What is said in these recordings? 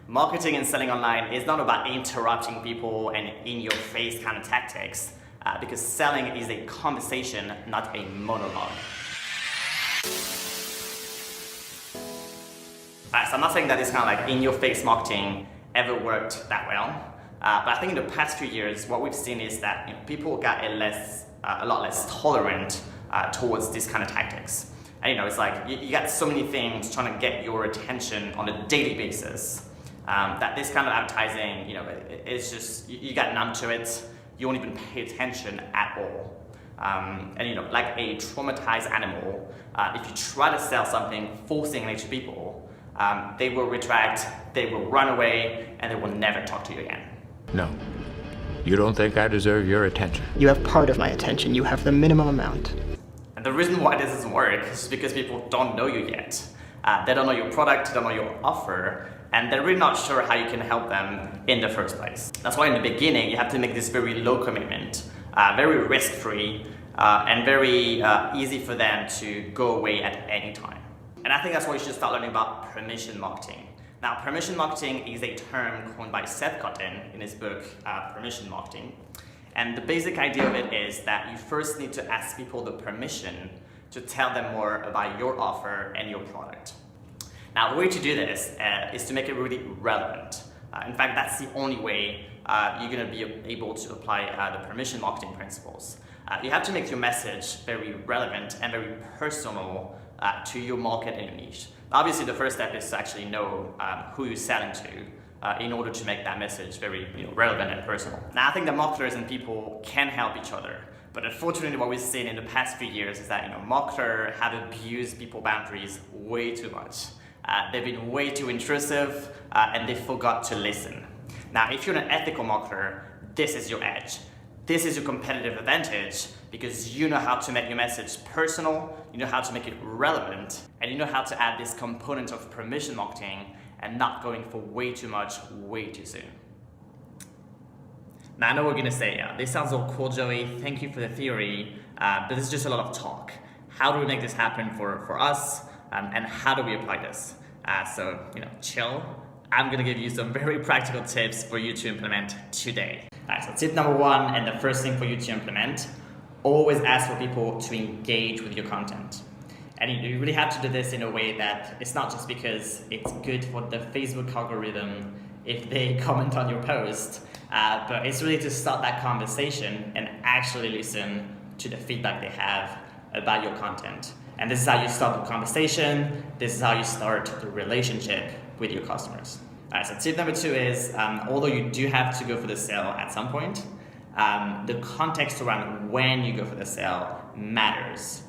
Marketing and selling online is not about interrupting people and in-your-face kind of tactics, because selling is a conversation, not a monologue. So I'm not saying that this kind of like in-your-face marketing ever worked that well, but I think in the past few years, what we've seen is that people got a lot less tolerant towards these kind of tactics. And it's like you got so many things trying to get your attention on a daily basis that this kind of advertising, it's just you got numb to it. You won't even pay attention at all. And like a traumatized animal, if you try to sell something forcingly to people, they will retract, they will run away, and they will never talk to you again. No. You don't think I deserve your attention? You have part of my attention. You have the minimum amount. And the reason why this doesn't work is because people don't know you yet. They don't know your product, they don't know your offer, and they're really not sure how you can help them in the first place. That's why in the beginning, you have to make this very low commitment, very risk-free, and very easy for them to go away at any time. And I think that's why you should start learning about permission marketing. Now, permission marketing is a term coined by Seth Godin in his book, Permission Marketing. And the basic idea of it is that you first need to ask people the permission to tell them more about your offer and your product. Now, the way to do this is to make it really relevant. In fact, that's the only way you're going to be able to apply the permission marketing principles. You have to make your message very relevant and very personal to your market and your niche. Obviously, the first step is to actually know who you're selling to in order to make that message very relevant and personal. Now, I think that marketers and people can help each other. But unfortunately, what we've seen in the past few years is that marketers have abused people's boundaries way too much. They've been way too intrusive and they forgot to listen. Now, if you're an ethical marketer, this is your edge. This is your competitive advantage because you know how to make your message personal, you know how to make it relevant, and you know how to add this component of permission marketing and not going for way too much, way too soon. Now, I know we're gonna say, this sounds all cool, Joey, thank you for the theory, but this is just a lot of talk. How do we make this happen for us, and how do we apply this? So, chill. I'm gonna give you some very practical tips for you to implement today. Alright, so tip number one, and the first thing for you to implement, always ask for people to engage with your content. And you really have to do this in a way that it's not just because it's good for the Facebook algorithm if they comment on your post, but it's really to start that conversation and actually listen to the feedback they have about your content. And this is how you start the conversation, this is how you start the relationship with your customers. Alright, so tip number two is, although you do have to go for the sale at some point, the context around when you go for the sale matters.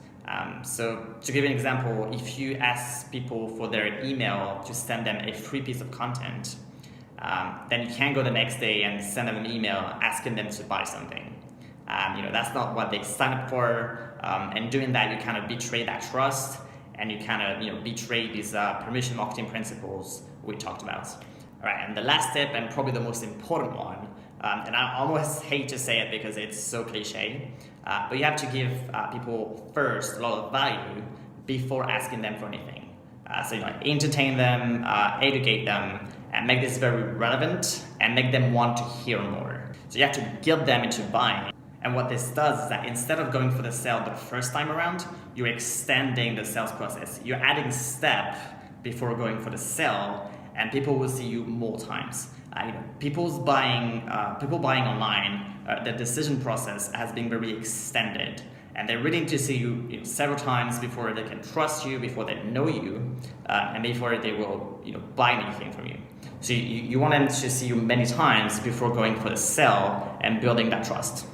So to give you an example, if you ask people for their email to send them a free piece of content, then you can't go the next day and send them an email asking them to buy something. That's not what they signed up for, and doing that, you kind of betray that trust, and you kind of betray these permission marketing principles we talked about. All right, and the last tip, and probably the most important one, and I almost hate to say it because it's so cliche, but you have to give people first a lot of value before asking them for anything. So entertain them, educate them, and make this very relevant, and make them want to hear more. So you have to guilt them into buying. And what this does is that instead of going for the sale the first time around, you're extending the sales process. You're adding step before going for the sale, and people will see you more times. People buying online, the decision process has been very extended, and they're willing to see you, several times before they can trust you, before they know you, and before they will buy anything from you. So you want them to see you many times before going for the sale and building that trust.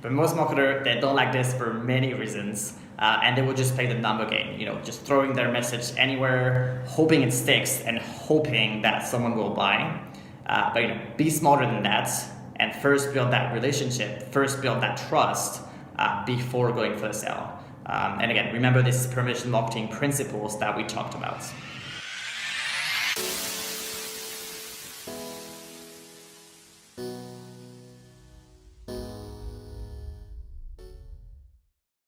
But most marketers, they don't like this for many reasons, and they will just play the number game, just throwing their message anywhere, hoping it sticks, and hoping that someone will buy. But be smarter than that, and first build that relationship, first build that trust before going for the sale. And again, remember these permission marketing principles that we talked about.